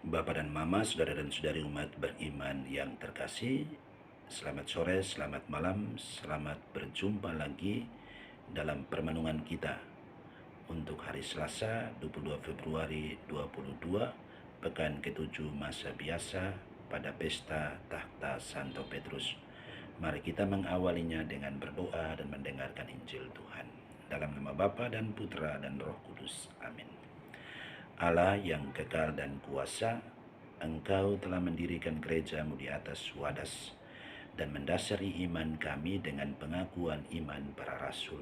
Bapak dan Mama, saudara dan saudari umat beriman yang terkasih, selamat sore, selamat malam, selamat berjumpa lagi dalam permenungan kita untuk hari Selasa 22 Februari 2022, pekan ke-7 masa biasa pada pesta Takhta Santo Petrus. Mari kita mengawalinya dengan berdoa dan mendengarkan Injil Tuhan. Dalam nama Bapa dan Putra dan Roh Kudus. Amin. Allah yang kekal dan kuasa, Engkau telah mendirikan gereja-Mu di atas wadas dan mendasari iman kami dengan pengakuan iman para rasul.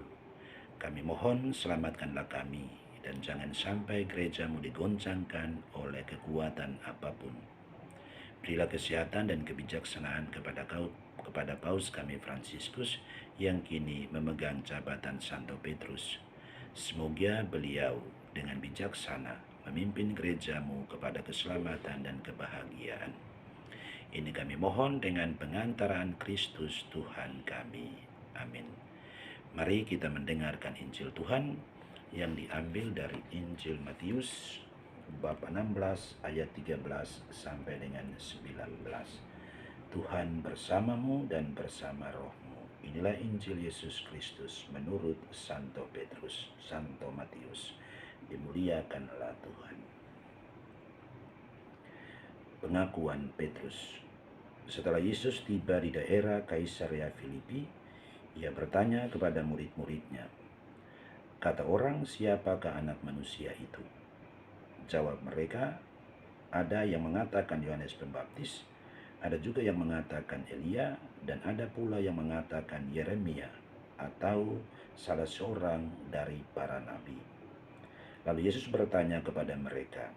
Kami mohon selamatkanlah kami dan jangan sampai gereja-Mu digoncangkan oleh kekuatan apapun. Berilah kesehatan dan kebijaksanaan kepada Paus kami Fransiskus yang kini memegang jabatan Santo Petrus. Semoga beliau dengan bijaksana memimpin gereja-Mu kepada keselamatan dan kebahagiaan. Ini kami mohon dengan pengantaran Kristus Tuhan kami. Amin. Mari kita mendengarkan Injil Tuhan yang diambil dari Injil Matius bab 16 ayat 13 sampai dengan 19. Tuhan bersamamu dan bersama rohmu. Inilah Injil Yesus Kristus menurut Santo Matius. Dimuliakanlah Tuhan. Pengakuan Petrus. Setelah Yesus tiba di daerah Kaisarea Filipi, ia bertanya kepada murid-muridnya, "Kata orang, siapakah anak manusia itu?" Jawab mereka, "Ada yang mengatakan Yohanes Pembaptis, ada juga yang mengatakan Elia, dan ada pula yang mengatakan Yeremia atau salah seorang dari para nabi." Lalu Yesus bertanya kepada mereka,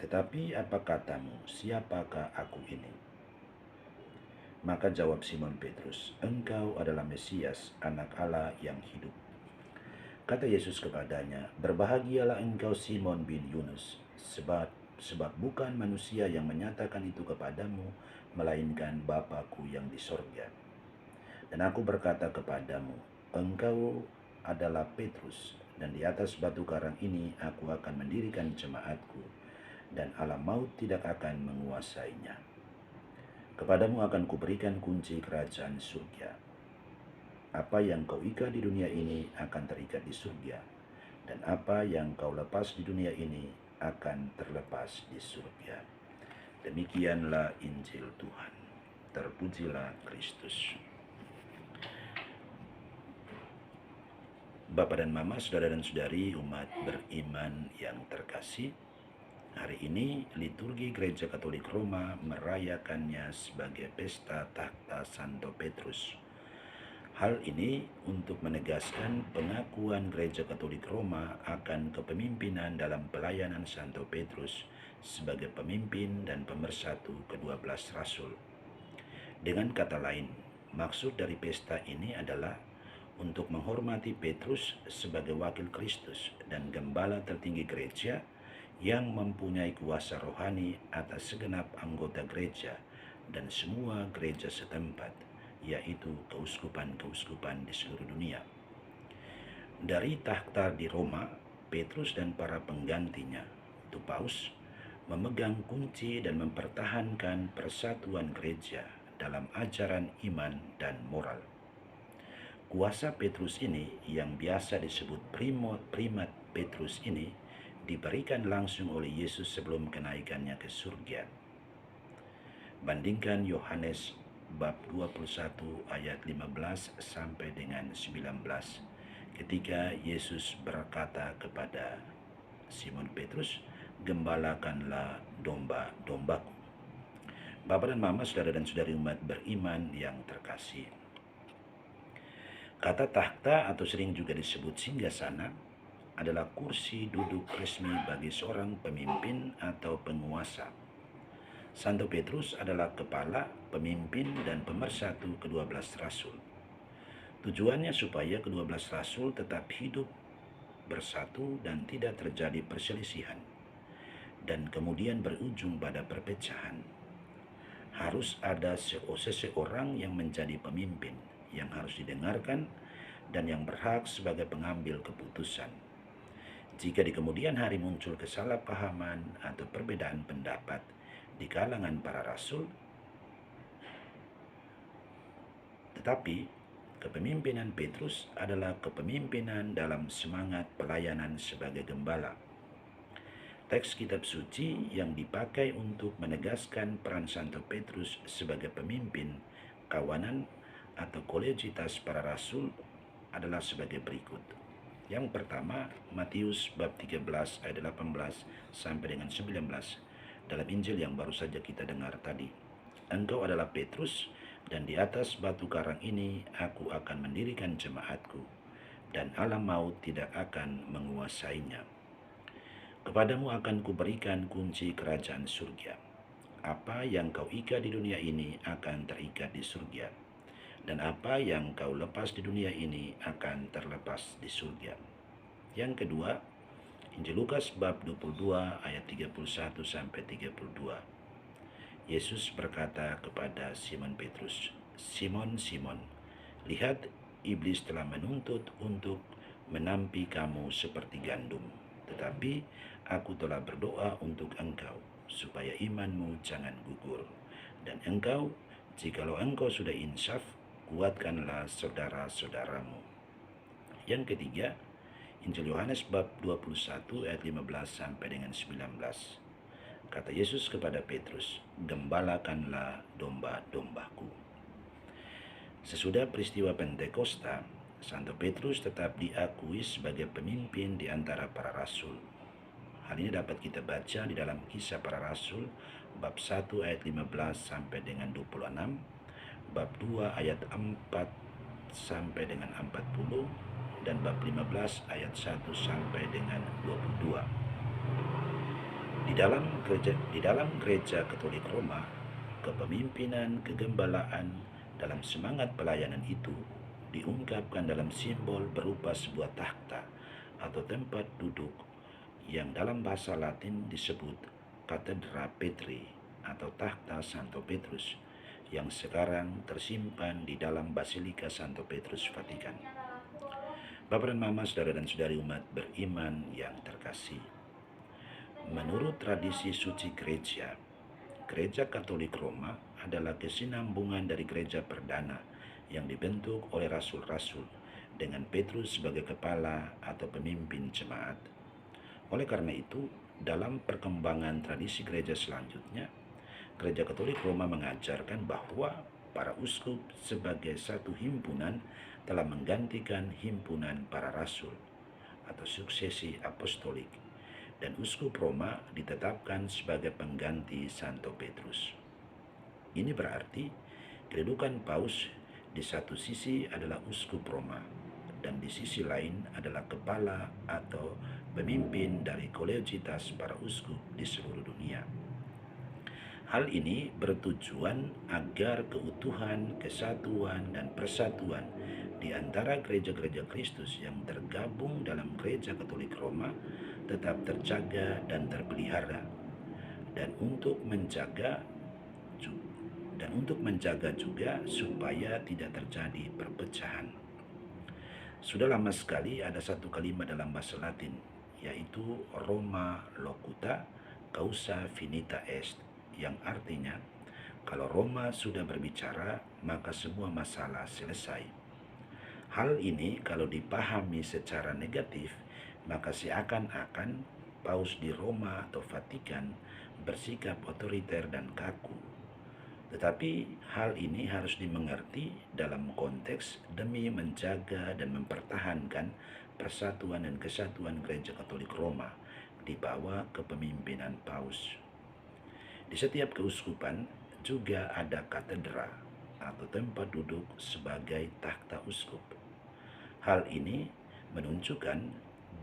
"Tetapi apa katamu, siapakah aku ini?" Maka jawab Simon Petrus, "Engkau adalah Mesias, anak Allah yang hidup." Kata Yesus kepadanya, "Berbahagialah engkau Simon bin Yunus, sebab bukan manusia yang menyatakan itu kepadamu, melainkan Bapa-Ku yang di sorga. Dan aku berkata kepadamu, engkau adalah Petrus, dan di atas batu karang ini aku akan mendirikan jemaatku, dan alam maut tidak akan menguasainya. Kepadamu akan kuberikan kunci kerajaan surga. Apa yang kau ikat di dunia ini akan terikat di surga, dan apa yang kau lepas di dunia ini akan terlepas di surga." Demikianlah Injil Tuhan. Terpujilah Kristus. Bapak dan Mama, saudara dan saudari umat beriman yang terkasih, hari ini liturgi Gereja Katolik Roma merayakannya sebagai pesta Takhta Santo Petrus. Hal ini untuk menegaskan pengakuan Gereja Katolik Roma akan kepemimpinan dalam pelayanan Santo Petrus sebagai pemimpin dan pemersatu ke-12 rasul. Dengan kata lain, maksud dari pesta ini adalah untuk menghormati Petrus sebagai wakil Kristus dan gembala tertinggi gereja yang mempunyai kuasa rohani atas segenap anggota gereja dan semua gereja setempat, yaitu keuskupan-keuskupan di seluruh dunia. Dari takhta di Roma, Petrus dan para penggantinya, itu Paus, memegang kunci dan mempertahankan persatuan gereja dalam ajaran iman dan moral. Kuasa Petrus ini, yang biasa disebut primat Petrus ini, diberikan langsung oleh Yesus sebelum kenaikannya ke surga. Bandingkan Yohanes bab 21 ayat 15 sampai dengan 19, ketika Yesus berkata kepada Simon Petrus, "Gembalakanlah domba-dombaku." Bapak dan Mama, saudara dan saudari umat beriman yang terkasih, kata takhta atau sering juga disebut singgasana adalah kursi duduk resmi bagi seorang pemimpin atau penguasa. Santo Petrus adalah kepala, pemimpin, dan pemersatu ke-12 rasul. Tujuannya supaya ke-12 rasul tetap hidup bersatu dan tidak terjadi perselisihan, dan kemudian berujung pada perpecahan. Harus ada seseorang yang menjadi pemimpin, yang harus didengarkan dan yang berhak sebagai pengambil keputusan. Jika di kemudian hari muncul kesalahpahaman atau perbedaan pendapat di kalangan para rasul, tetapi kepemimpinan Petrus adalah kepemimpinan dalam semangat pelayanan sebagai gembala. Teks kitab suci yang dipakai untuk menegaskan peran Santo Petrus sebagai pemimpin kawanan atau kolegitas para rasul adalah sebagai berikut. Yang pertama, Matius bab 13 ayat 18 sampai dengan 19 dalam Injil yang baru saja kita dengar tadi. Engkau adalah Petrus, dan di atas batu karang ini aku akan mendirikan jemaatku, dan alam maut tidak akan menguasainya. Kepadamu akan kuberikan kunci kerajaan surga. Apa yang kau ikat di dunia ini akan terikat di surga, dan apa yang kau lepas di dunia ini akan terlepas di surga. Yang kedua, Injil Lukas bab 22 ayat 31 sampai 32. Yesus berkata kepada Simon Petrus, "Simon, Simon, lihat iblis telah menuntut untuk menampi kamu seperti gandum. Tetapi aku telah berdoa untuk engkau, supaya imanmu jangan gugur. Dan engkau, jikalau engkau sudah insaf, kuatkanlah saudara-saudaramu." Yang ketiga, Injil Yohanes bab 21 ayat 15 sampai dengan 19. Kata Yesus kepada Petrus, "Gembalakanlah domba-dombaku." Sesudah peristiwa Pentakosta, Santo Petrus tetap diakui sebagai pemimpin di antara para rasul. Hal ini dapat kita baca di dalam Kisah Para Rasul bab 1 ayat 15 sampai dengan 26, bab 2 ayat 4 sampai dengan 40, dan bab 15 ayat 1 sampai dengan 22. Di dalam gereja Katolik Roma, kepemimpinan kegembalaan dalam semangat pelayanan itu diungkapkan dalam simbol berupa sebuah takhta atau tempat duduk yang dalam bahasa Latin disebut Cathedra Petri atau takhta Santo Petrus, yang sekarang tersimpan di dalam Basilika Santo Petrus, Vatikan. Bapak dan Mama, saudara dan saudari umat beriman yang terkasih, menurut tradisi suci gereja, Gereja Katolik Roma adalah kesinambungan dari gereja perdana yang dibentuk oleh rasul-rasul dengan Petrus sebagai kepala atau pemimpin jemaat. Oleh karena itu, dalam perkembangan tradisi gereja selanjutnya, Gereja Katolik Roma mengajarkan bahwa para uskup sebagai satu himpunan telah menggantikan himpunan para rasul atau suksesi apostolik, dan uskup Roma ditetapkan sebagai pengganti Santo Petrus. Ini berarti kedudukan paus di satu sisi adalah uskup Roma, dan di sisi lain adalah kepala atau pemimpin dari kolegitas para uskup di seluruh dunia. Hal ini bertujuan agar keutuhan, kesatuan, dan persatuan di antara gereja-gereja Kristus yang tergabung dalam Gereja Katolik Roma tetap terjaga dan terpelihara, dan untuk menjaga juga supaya tidak terjadi perpecahan. Sudah lama sekali ada satu kalimat dalam bahasa Latin, yaitu Roma locuta causa finita est, yang artinya kalau Roma sudah berbicara maka semua masalah selesai. Hal ini kalau dipahami secara negatif, maka seakan-akan paus di Roma atau Vatikan bersikap otoriter dan kaku. Tetapi hal ini harus dimengerti dalam konteks demi menjaga dan mempertahankan persatuan dan kesatuan Gereja Katolik Roma di bawah kepemimpinan paus. Di setiap keuskupan juga ada katedra atau tempat duduk sebagai takhta uskup. Hal ini menunjukkan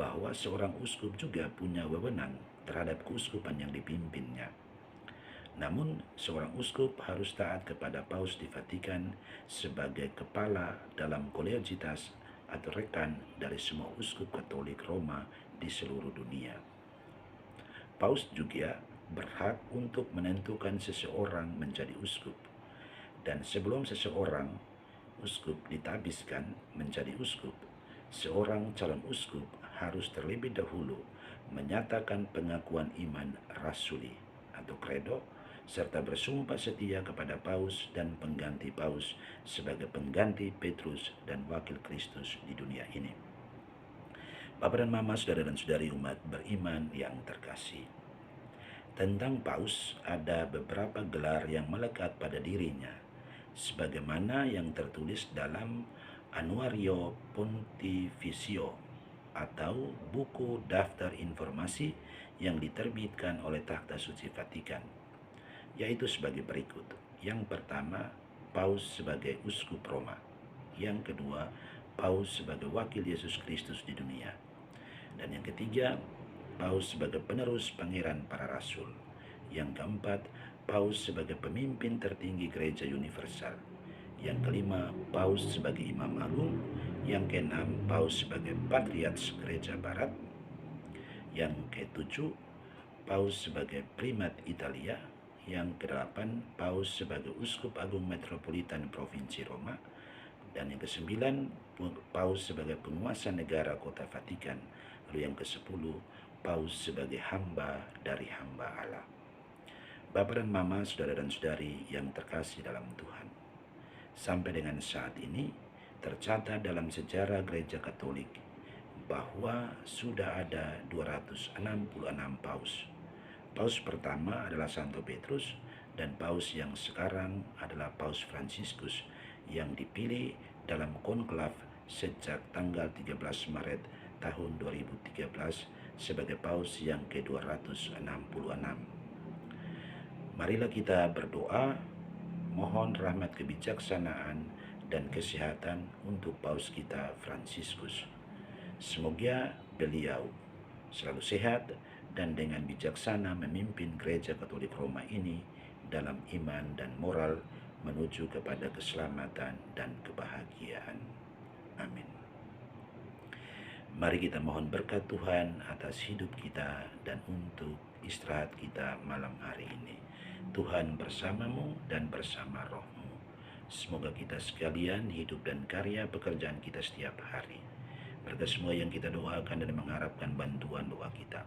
bahwa seorang uskup juga punya wewenang terhadap keuskupan yang dipimpinnya. Namun, seorang uskup harus taat kepada paus di Vatikan sebagai kepala dalam kolegitas atau rekan dari semua uskup Katolik Roma di seluruh dunia. Paus juga berhak untuk menentukan seseorang menjadi uskup, dan sebelum uskup ditabiskan menjadi uskup, seorang calon uskup harus terlebih dahulu menyatakan pengakuan iman rasuli atau credo, serta bersumpah setia kepada Paus dan pengganti Paus sebagai pengganti Petrus dan wakil Kristus di dunia ini. Bapak dan Mama, saudara dan saudari umat beriman yang terkasih, tentang Paus ada beberapa gelar yang melekat pada dirinya, sebagaimana yang tertulis dalam Annuario Pontificio atau buku daftar informasi yang diterbitkan oleh Takhta Suci Vatikan, yaitu sebagai berikut. Yang pertama, Paus sebagai Uskup Roma. Yang kedua, Paus sebagai wakil Yesus Kristus di dunia. Dan yang ketiga, Paus sebagai penerus Pangeran para Rasul. Yang keempat, Paus sebagai pemimpin tertinggi Gereja Universal. Yang kelima, Paus sebagai Imam Agung. Yang keenam, Paus sebagai Patriarch Gereja Barat. Yang ketujuh, Paus sebagai Primat Italia. Yang kedelapan, Paus sebagai Uskup Agung Metropolitan Provinsi Roma. Dan yang kesembilan, Paus sebagai penguasa negara kota Vatikan. Lalu yang kesepuluh, Paus sebagai hamba dari hamba Allah. Bapak dan Mama, saudara dan saudari yang terkasih dalam Tuhan, sampai dengan saat ini tercatat dalam sejarah Gereja Katolik bahwa sudah ada 266 Paus. Paus pertama adalah Santo Petrus, dan Paus yang sekarang adalah Paus Fransiskus yang dipilih dalam konklav sejak tanggal 13 Maret tahun 2013 sebagai Paus yang ke-266. Marilah kita berdoa mohon rahmat kebijaksanaan dan kesehatan untuk Paus kita Fransiskus. Semoga beliau selalu sehat dan dengan bijaksana memimpin Gereja Katolik Roma ini dalam iman dan moral menuju kepada keselamatan dan kebahagiaan. Amin. Mari kita mohon berkat Tuhan atas hidup kita dan untuk istirahat kita malam hari ini. Tuhan bersamamu dan bersama rohmu. Semoga kita sekalian hidup dan karya pekerjaan kita setiap hari. Mereka semua yang kita doakan dan mengharapkan bantuan doa kita.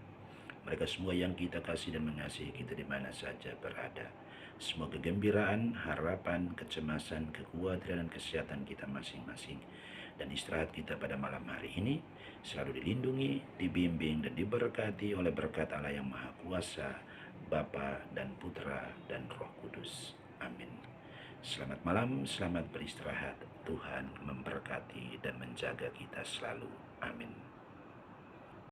Mereka semua yang kita kasih dan mengasihi kita di mana saja berada. Semua kegembiraan, harapan, kecemasan, kekhawatiran, dan kesehatan kita masing-masing dan istirahat kita pada malam hari ini selalu dilindungi, dibimbing, dan diberkati oleh berkat Allah yang Maha Kuasa, Bapa dan Putra dan Roh Kudus. Amin. Selamat malam, selamat beristirahat. Tuhan memberkati dan menjaga kita selalu. Amin.